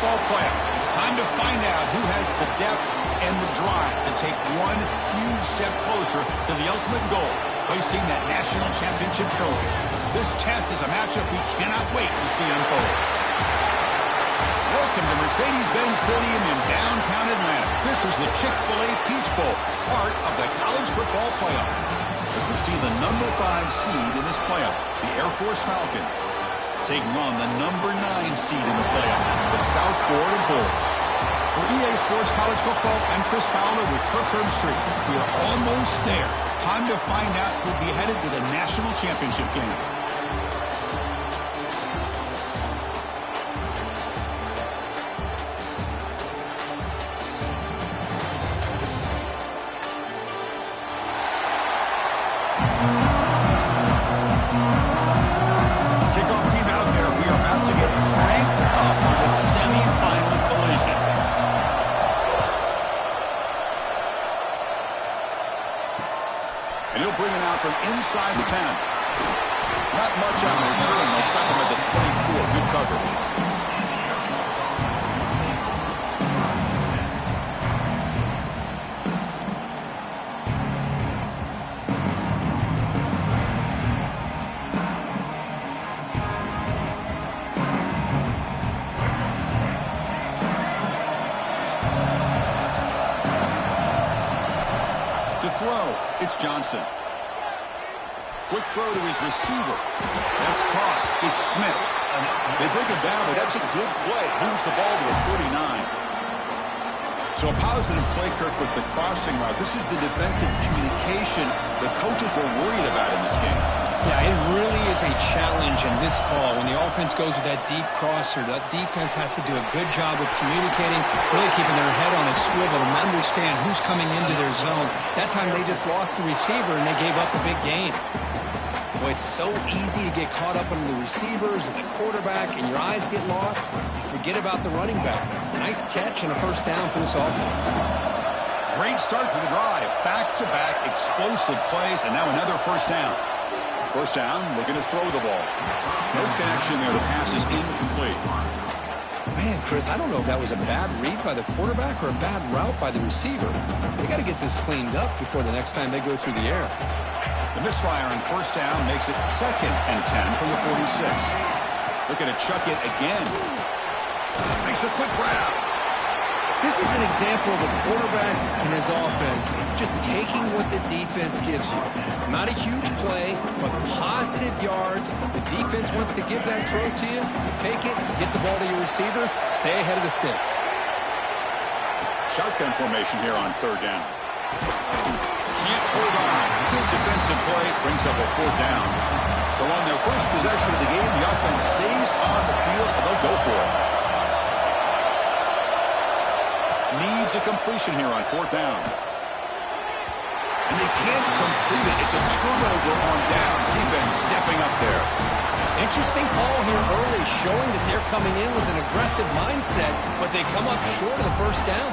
football playoff. It's time to find out who has the depth and the drive to take one huge step closer to the ultimate goal, hoisting that national championship trophy. This test is a matchup we cannot wait to see unfold. Welcome to Mercedes-Benz Stadium in downtown Atlanta. This is the Chick-fil-A Peach Bowl, part of the college football playoff. As we see the number 5 seed in this playoff, the Air Force Falcons, taking on the number 9 seed in the playoff, the South Florida Bulls. For EA Sports College Football, I'm Chris Fowler with Kirk Herbstreit. We are almost there. Time to find out who'll be headed to the national championship game. Inside the 10. Not much on the return. They'll stop him at the 24. Good coverage. To throw, it's Johnson. Quick throw to his receiver. That's caught. It's Smith. They bring it down, but that's a good play. Moves the ball to the 49. So a positive play, Kirk, with the crossing route. This is the defensive communication the coaches were worried about in this game. Yeah, it really is a challenge in this call. When the offense goes with that deep crosser, that defense has to do a good job of communicating, really keeping their head on a swivel and understand who's coming into their zone. That time they just lost the receiver and they gave up a big gain. Boy, it's so easy to get caught up on the receivers and the quarterback, and your eyes get lost. You forget about the running back. Nice catch and a first down for this offense. Great start for the drive. Back-to-back explosive plays, and now another first down. First down, looking to throw the ball. No connection there. The pass is incomplete. Man, Chris, I don't know if that was a bad read by the quarterback or a bad route by the receiver. They got to get this cleaned up before the next time they go through the air. The misfire on first down makes it 2nd and 10 from the 46. Looking to chuck it again. Makes a quick grab. This is an example of a quarterback and his offense just taking what the defense gives you. Not a huge play, but positive yards. The defense wants to give that throw to you. You take it, get the ball to your receiver, stay ahead of the sticks. Shotgun formation here on 3rd down. Can't hold on. Good defensive play brings up a 4th down. So on their first possession of the game, the offense stays on the field and they'll go for it. Needs a completion here on 4th down. And they can't complete it. It's a turnover on downs. Defense stepping up there. Interesting call here early, showing that they're coming in with an aggressive mindset, but they come up short of the first down.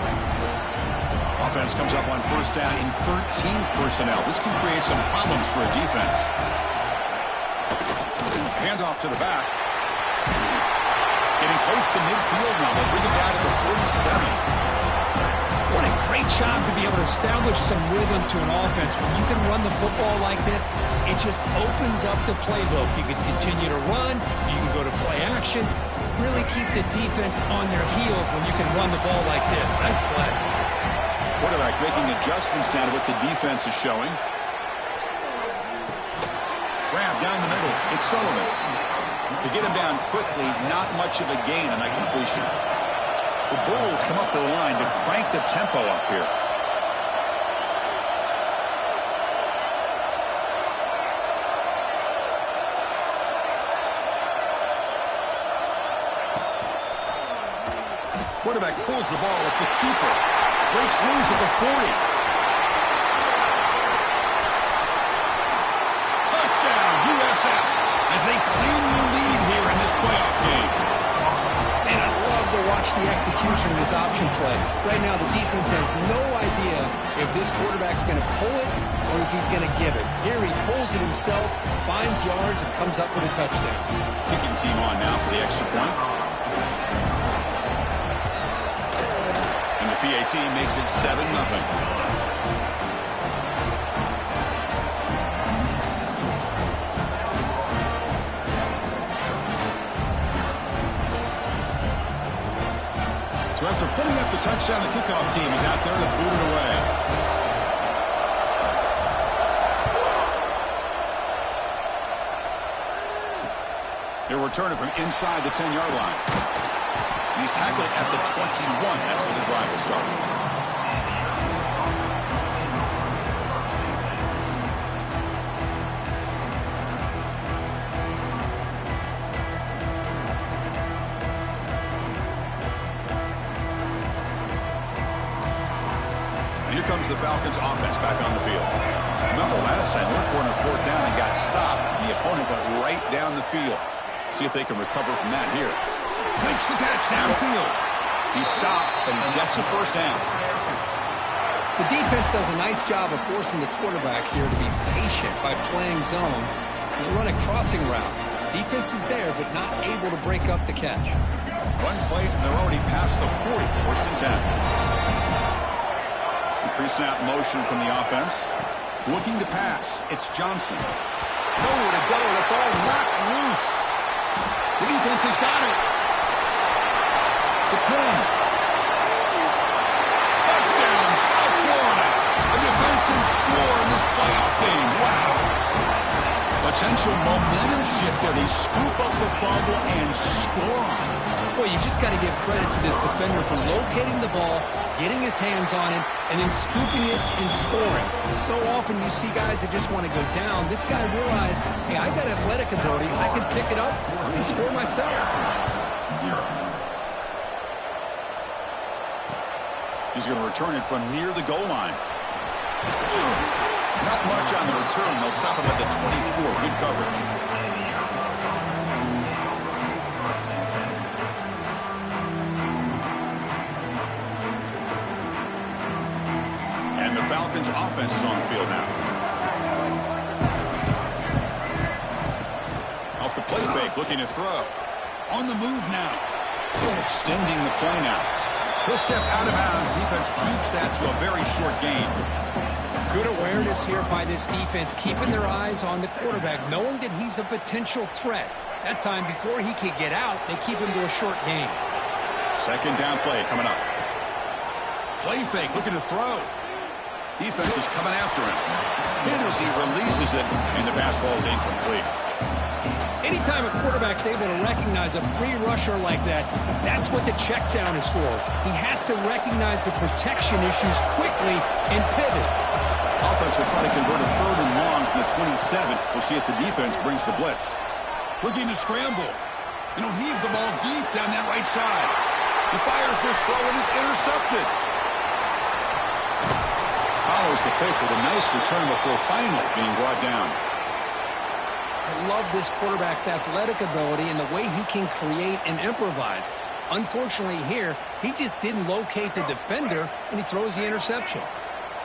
Offense comes up on first down in 13 personnel. This can create some problems for a defense. Handoff to the back. Getting close to midfield now. They'll bring it down to the 47. What a great job to be able to establish some rhythm to an offense. When you can run the football like this, it just opens up the playbook. You can continue to run. You can go to play action. Really keep the defense on their heels when you can run the ball like this. Nice play. Quarterback making adjustments down to what the defense is showing. Grab down the middle. It's Sullivan. To get him down quickly, not much of a gain on that completion. The Bulls come up to the line to crank the tempo up here. Quarterback pulls the ball. It's a keeper. Breaks loose at the 40. Touchdown, USF, as they claim the lead here in this playoff game. And I love to watch the execution of this option play. Right now, the defense has no idea if this quarterback's going to pull it or if he's going to give it. Here he pulls it himself, finds yards, and comes up with a touchdown. Kicking team on now for the extra point. PAT makes it 7-0. So after putting up the touchdown, the kickoff team is out there to boot it away. They'll return it from inside the 10-yard line. And he's tackled at the 21. That's where the drive will start. Here comes the Falcons offense back on the field. Remember last time, they were on 4th down and got stopped. The opponent went right down the field. See if they can recover from that here. Makes the catch downfield. He stopped, but he gets a first down. The defense does a nice job of forcing the quarterback here to be patient by playing zone. They run a crossing route. Defense is there, but not able to break up the catch. One play, and they're already past the 40. 1st and 10. Pre-snap motion from the offense. Looking to pass. It's Johnson. Nowhere to go. The ball knocked loose. The defense has got it. The 10. Touchdown, South Florida. A defensive score in this playoff game. Wow. Potential momentum shift there. They scoop up the fumble and score on it. Boy, you just got to give credit to this defender for locating the ball, getting his hands on it, and then scooping it and scoring. So often you see guys that just want to go down. This guy realized, hey, I got athletic ability. I can pick it up. I'm going to score myself. He's going to return it from near the goal line. Not much on the return. They'll stop him at the 24. Good coverage. Falcons offense is on the field now. Off the play fake, looking to throw. On the move now. Extending the play now. He'll step out of bounds. Defense keeps that to a very short gain. Good awareness here by this defense, keeping their eyes on the quarterback, knowing that he's a potential threat. That time, before he could get out, they keep him to a short gain. 2nd down play coming up. Play fake, looking to throw. Defense is coming after him. Hit as he releases it, and the pass ball is incomplete. Anytime a quarterback's able to recognize a free rusher like that, that's what the check down is for. He has to recognize the protection issues quickly and pivot. Offense will try to convert a 3rd and long from the 27. We'll see if the defense brings the blitz. Looking to scramble. And he'll heave the ball deep down that right side. He fires this throw and is intercepted. Follows the pick with a nice return before finally being brought down. I love this quarterback's athletic ability and the way he can create and improvise. Unfortunately here, he just didn't locate the defender, and he throws the interception.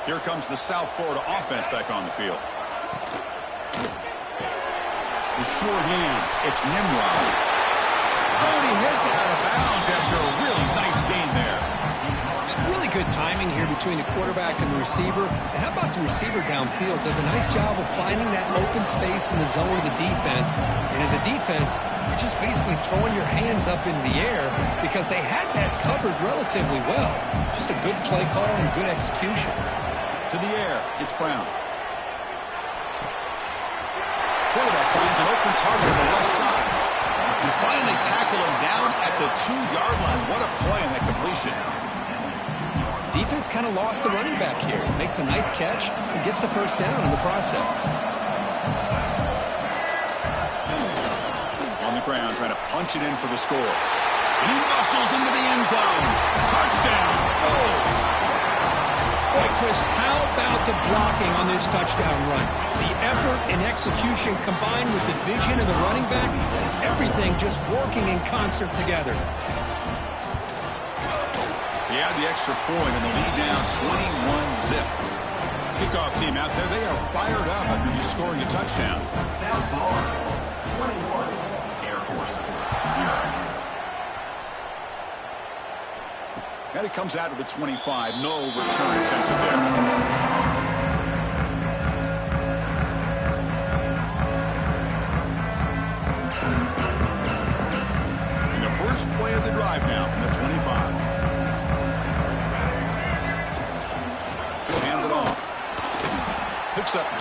Here comes the South Florida offense back on the field. The sure hands, it's Ncaa. Oh, and he heads out of bounds after a really nice gain there. It's really good timing here between the quarterback and the receiver. And how about the receiver downfield? Does a nice job of finding that open space in the zone of the defense. And as a defense, you're just basically throwing your hands up into the air because they had that covered relatively well. Just a good play call and good execution. To the air, it's Brown. Quarterback finds an open target on the left side. He finally tackled him down at the 2-yard line. What a play on that completion. Defense kind of lost the running back here. Makes a nice catch and gets the first down in the process. On the ground, trying to punch it in for the score. And he muscles into the end zone. Touchdown, Bulls. Boy, Chris, how about the blocking on this touchdown run? The effort and execution combined with the vision of the running back, everything just working in concert together. He had the extra point and the lead now 21-zip. Kickoff team out there, they are fired up after just scoring a touchdown. South Florida, 21, Air Force, 0. And it comes out to the 25. No return attempted there. First play of the drive now from the 25. He'll hand it off. Picks up 2,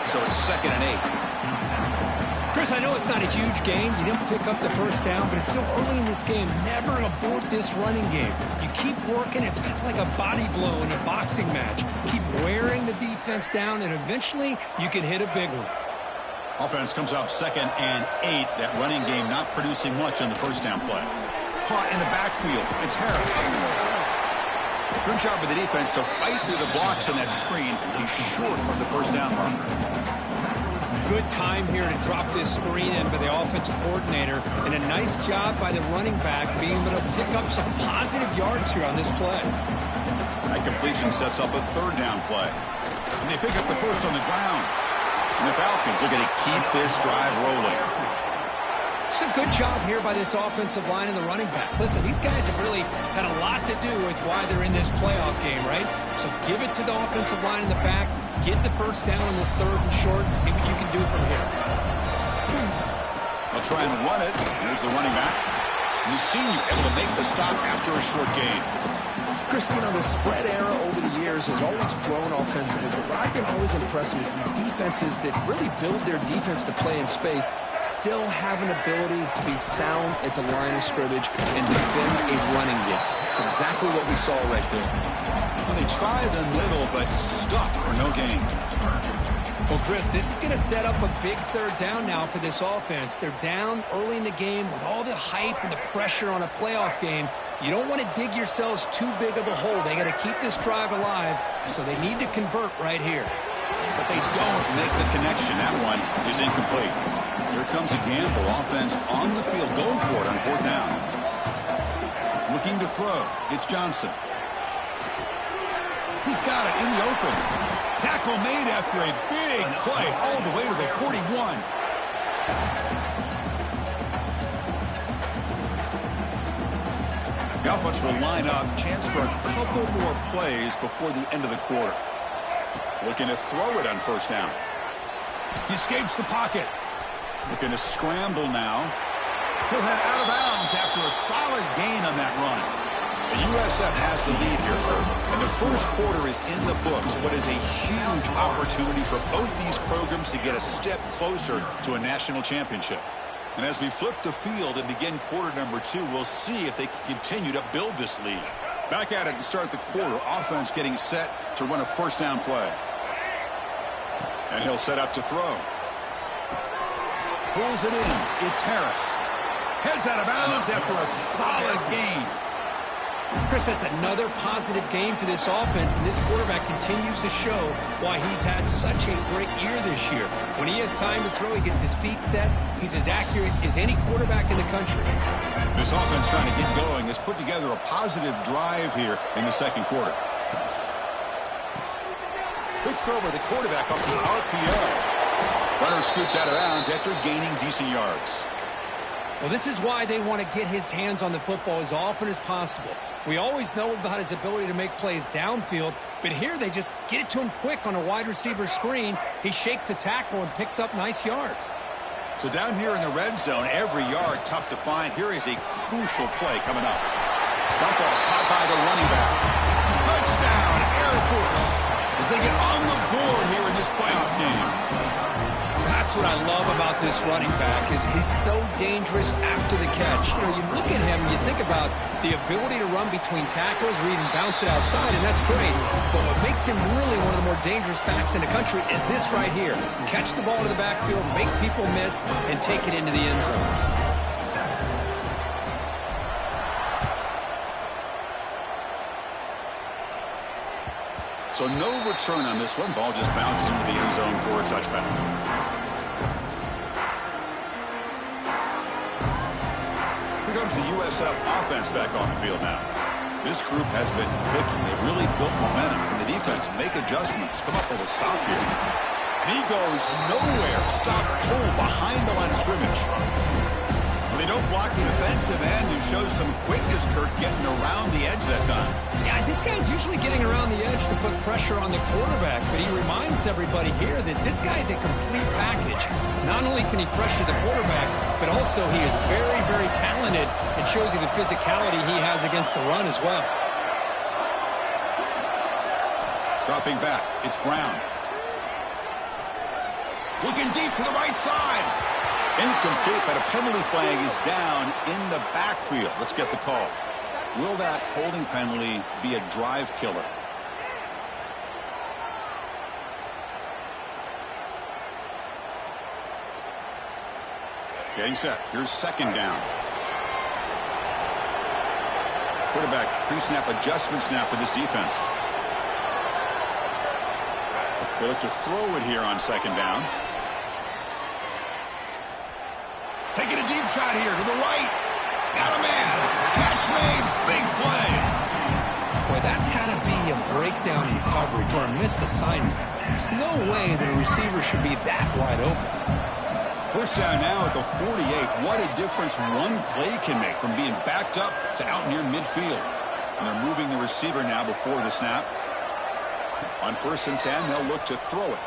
so it's 2nd and 8. Chris, I know it's not a huge gain. You didn't pick up the first down, but it's still early in this game. Never abort this running game. You keep working. It's kind of like a body blow in a boxing match. Keep wearing the defense down, and eventually you can hit a big one. Offense comes up 2nd and 8. That running game not producing much on the first down play. Caught in the backfield. It's Harris. Good job by the defense to fight through the blocks on that screen. He's short of the first down marker. Good time here to drop this screen in by the offensive coordinator. And a nice job by the running back being able to pick up some positive yards here on this play. That completion sets up a 3rd down play. And they pick up the first on the ground. And the Falcons are going to keep this drive rolling. It's a good job here by this offensive line and the running back. Listen, these guys have really had a lot to do with why they're in this playoff game, right? So give it to the offensive line in the back. Get the first down in this 3rd and short and see what you can do from here. They'll try and run it. Here's the running back. The senior able to make the stop after a short gain. Chris, you know, the spread era over the years has always grown offensively, but what I've been always impressed with defenses that really build their defense to play in space still have an ability to be sound at the line of scrimmage and defend a running game. It's exactly what we saw right there. Well, they try the middle, but stuck for no gain. Well, Chris, this is going to set up a big 3rd down now for this offense. They're down early in the game with all the hype and the pressure on a playoff game. You don't want to dig yourselves too big of a hole. They got to keep this drive alive, so they need to convert right here. But they don't make the connection. That one is incomplete. Here comes a gamble. Offense on the field, going for it on 4th down. Looking to throw. It's Johnson. He's got it in the open. Tackle made after a big play all the way to the 41. The offense will line up. Chance for a couple more plays before the end of the quarter. Looking to throw it on 1st down. He escapes the pocket. Looking to scramble now. He'll head out of bounds after a solid gain on that run. The USF has the lead here, and the first quarter is in the books. What is a huge opportunity for both these programs to get a step closer to a national championship. And as we flip the field and begin quarter number 2, we'll see if they can continue to build this lead. Back at it to start the quarter. Offense getting set to run a 1st down play. And he'll set up to throw. Pulls it in. It's Harris. Heads out of bounds after a solid gain. Chris, that's another positive game for this offense, and this quarterback continues to show why he's had such a great year this year. When he has time to throw, he gets his feet set. He's as accurate as any quarterback in the country. This offense trying to get going has put together a positive drive here in the 2nd quarter. Quick throw by the quarterback off the RPO. Runner scoots out of bounds after gaining decent yards. Well, this is why they want to get his hands on the football as often as possible. We always know about his ability to make plays downfield, but here they just get it to him quick on a wide receiver screen. He shakes the tackle and picks up nice yards. So down here in the red zone, every yard tough to find. Here is a crucial play coming up. Dump off caught by the running back. Touchdown, Air Force, as they get on the board here in this playoff game. That's what I love about this running back is he's so dangerous after the catch. You know, you look at him, you think about the ability to run between tackles or even bounce it outside, and that's great. But what makes him really one of the more dangerous backs in the country is this right here. Catch the ball to the backfield, make people miss, and take it into the end zone. So no return on this one. Ball just bounces into the end zone for a touchback. Here comes the USF offense back on the field now. This group has been clicking. They really built momentum. And the defense make adjustments. Come up with a stop here. And he goes nowhere. Stop pull behind the line of scrimmage. Well, they don't block the defensive end, who shows some quickness, Kirk, getting around the edge that time. Yeah, this guy's usually getting around the edge to put pressure on the quarterback, but he reminds everybody here that this guy's a complete package. Not only can he pressure the quarterback, but also he is very, very talented and shows you the physicality he has against the run as well. Dropping back, it's Brown. Looking deep to the right side. Incomplete, but a penalty flag is down in the backfield. Let's get the call. Will that holding penalty be a drive killer? Getting set. Here's second down. Quarterback pre-snap adjustment snap for this defense. They look to throw it here on second down. Taking a deep shot here to the right. Got a man. Catch made. Big play. Boy, that's got to be a breakdown in coverage or a missed assignment. There's no way that a receiver should be that wide open. First down now at the 48. What a difference one play can make from being backed up to out near midfield. And they're moving the receiver now before the snap. On 1st and 10, they'll look to throw it.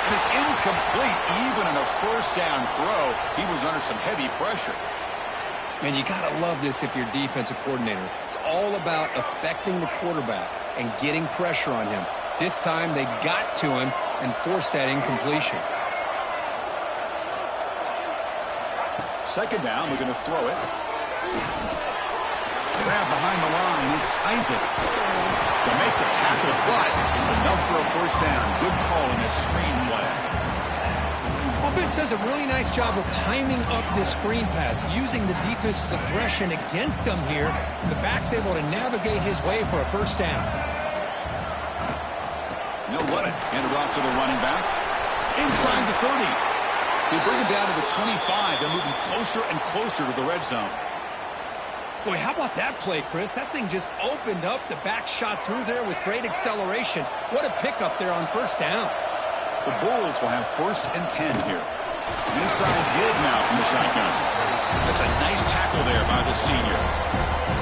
And it's incomplete. Even in a first down throw, he was under some heavy pressure. Man, you got to love this if you're defensive coordinator. It's all about affecting the quarterback and getting pressure on him. This time they got to him and forced that incompletion. Second down, we're going to throw it. Grab behind the line. It's Isaac. To make the tackle, but it's enough for a first down. Good call in this screen play. Offense does a really nice job of timing up this screen pass, using the defense's aggression against them here. The back's able to navigate his way for a first down. No, let it. Hand it off to the running back. Inside the 30. They bring him down to the 25. They're moving closer and closer to the red zone. Boy, how about that play, Chris? That thing just opened up. The back shot through there with great acceleration. What a pickup there on first down. The Bulls will have 1st and 10 here. An inside give now from the shotgun. That's a nice tackle there by the senior.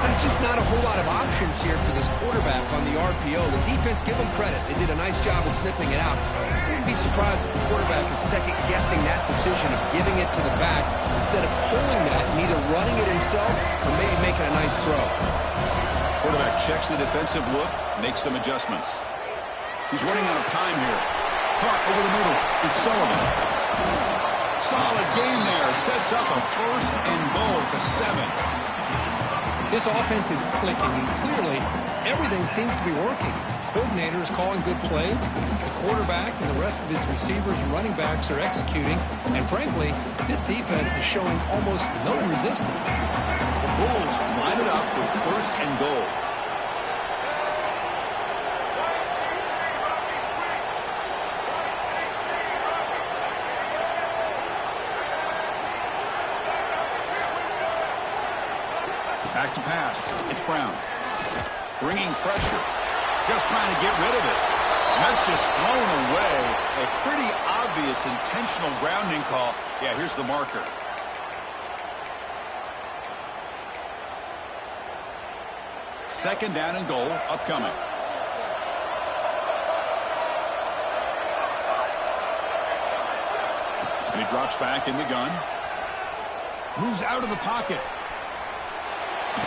That's just not a whole lot of options here for this quarterback on the RPO. The defense, give them credit. They did a nice job of sniffing it out. I wouldn't be surprised if the quarterback is second-guessing that decision of giving it to the back instead of pulling that and either running it himself or maybe making a nice throw. Quarterback checks the defensive look, makes some adjustments. He's running out of time here. Caught over the middle. It's Sullivan. Solid gain there. Sets up a 1st and goal at the 7. This offense is clicking, and clearly everything seems to be working. The coordinator is calling good plays. The quarterback and the rest of his receivers and running backs are executing. And frankly, this defense is showing almost no resistance. The Bulls line it up with 1st and goal. Back to pass. It's Brown. Bringing pressure. Just trying to get rid of it. And that's just thrown away. A pretty obvious intentional grounding call. Yeah, here's the marker. Second down and goal upcoming. And he drops back in the gun. Moves out of the pocket.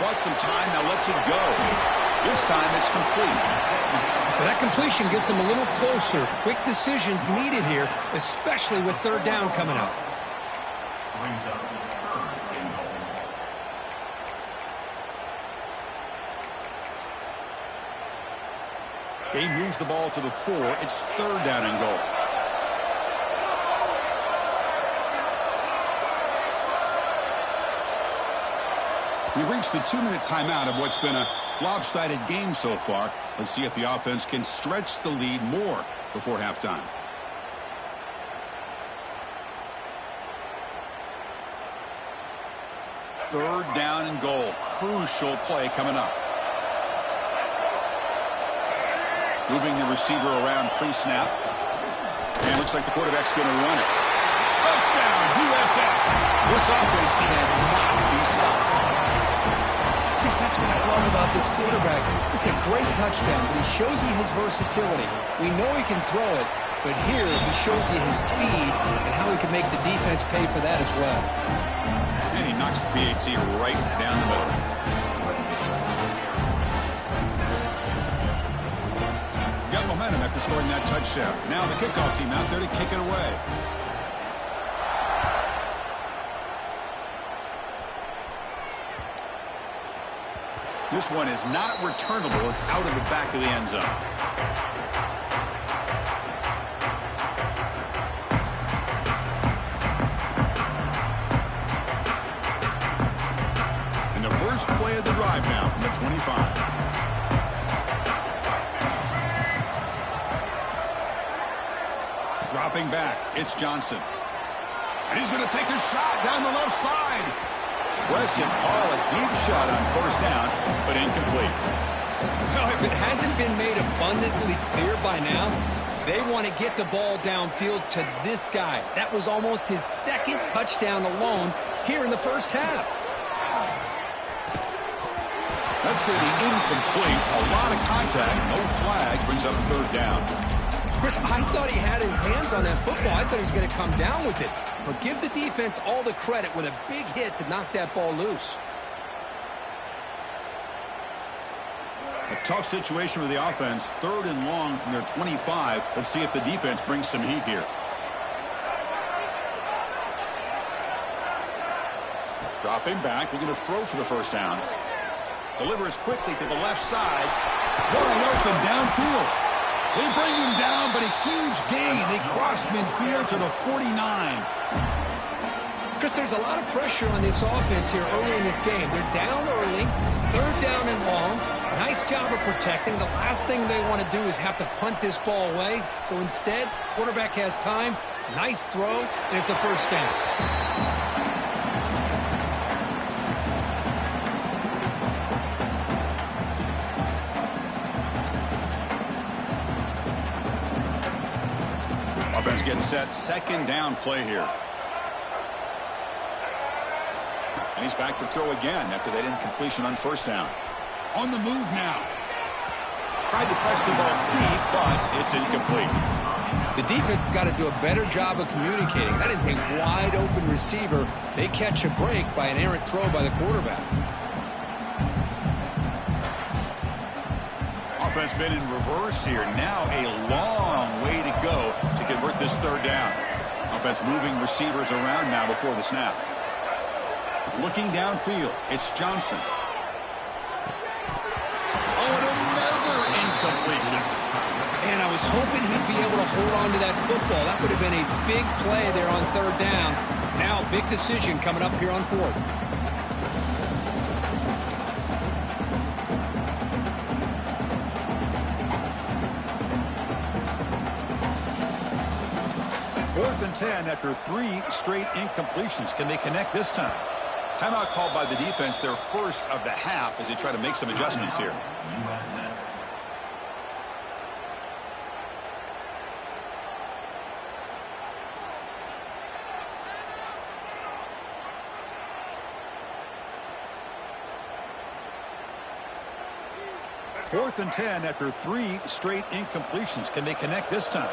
Bought some time, now lets it go. This time it's complete. Well, that completion gets him a little closer. Quick decisions needed here, especially with third down coming up. Game moves the ball to the 4. It's third down and goal. We've reached the 2-minute timeout of what's been a lopsided game so far. Let's see if the offense can stretch the lead more before halftime. Third down and goal. Crucial play coming up. Moving the receiver around pre-snap. And looks like the quarterback's going to run it. Touchdown, USF. This offense cannot be stopped. Yes, that's what I love about this quarterback. It's a great touchdown, but he shows you his versatility. We know he can throw it, but here he shows you his speed and how he can make the defense pay for that as well. And he knocks the PAT right down the middle. Got momentum after scoring that touchdown. Now the kickoff team out there to kick it away. This one is not returnable. It's out of the back of the end zone. And the first play of the drive now from the 25. Dropping back, it's Johnson. And he's going to take a shot down the left side. Weston Hall, a deep shot on first down, but incomplete. Well, if it hasn't been made abundantly clear by now, they want to get the ball downfield to this guy. That was almost his second touchdown alone here in the first half. That's going to be incomplete. A lot of contact. No flag. Brings up third down. Chris, I thought he had his hands on that football. I thought he was going to come down with it. But give the defense all the credit with a big hit to knock that ball loose. A tough situation with the offense. Third and long from their 25. Let's see if the defense brings some heat here. Dropping back. Looking to throw for the first down. Delivers quickly to the left side. Going open downfield. They bring him down, but a huge gain. They cross midfield to the 49. Chris, there's a lot of pressure on this offense here early in this game. They're down early, third down and long. Nice job of protecting. The last thing they want to do is have to punt this ball away. So instead, quarterback has time. Nice throw, and it's a first down. Offense getting set. Second down play here. And he's back to throw again after that incompletion on first down. On the move now. Tried to press the ball deep, but it's incomplete. The defense has got to do a better job of communicating. That is a wide open receiver. They catch a break by an errant throw by the quarterback. Offense been in reverse here. Now a long way to go to convert this third down. Offense moving receivers around now before the snap. Looking downfield, it's Johnson. Oh, and another incompletion. And I was hoping he'd be able to hold on to that football. That would have been a big play there on third down. Now a big decision coming up here on fourth. Fourth and 10 after 3 straight incompletions. Can they connect this time? Timeout called by the defense, their first of the half, as they try to make some adjustments here. Fourth and 10 after 3 straight incompletions. Can they connect this time?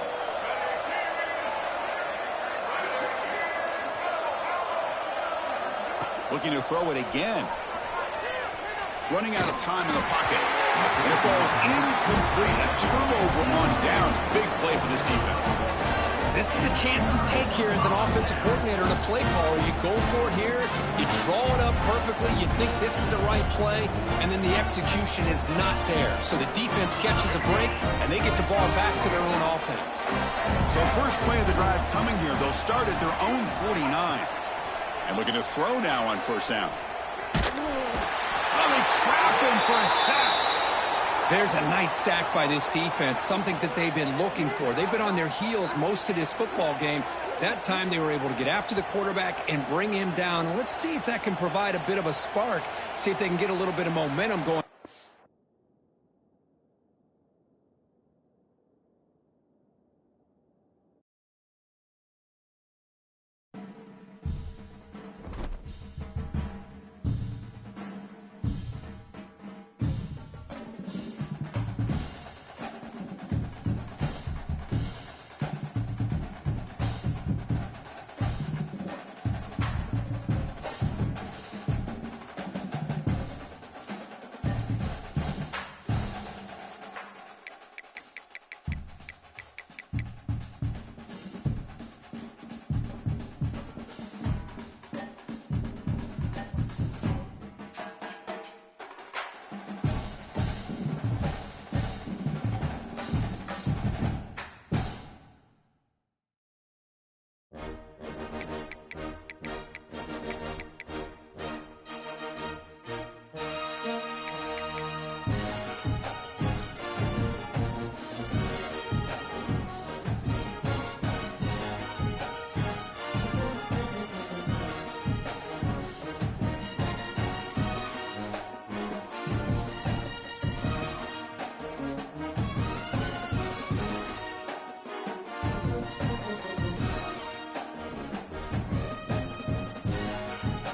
Looking to throw it again. Running out of time in the pocket. And it falls incomplete. A turnover on downs. Big play for this defense. This is the chance you take here as an offensive coordinator and a play caller. You go for it here. You draw it up perfectly. You think this is the right play. And then the execution is not there. So the defense catches a break, and they get the ball back to their own offense. So first play of the drive coming here. They'll start at their own 49. And looking to throw now on first down. Oh, they trap him for a sack. There's a nice sack by this defense, something that they've been looking for. They've been on their heels most of this football game. That time they were able to get after the quarterback and bring him down. Let's see if that can provide a bit of a spark, see if they can get a little bit of momentum going.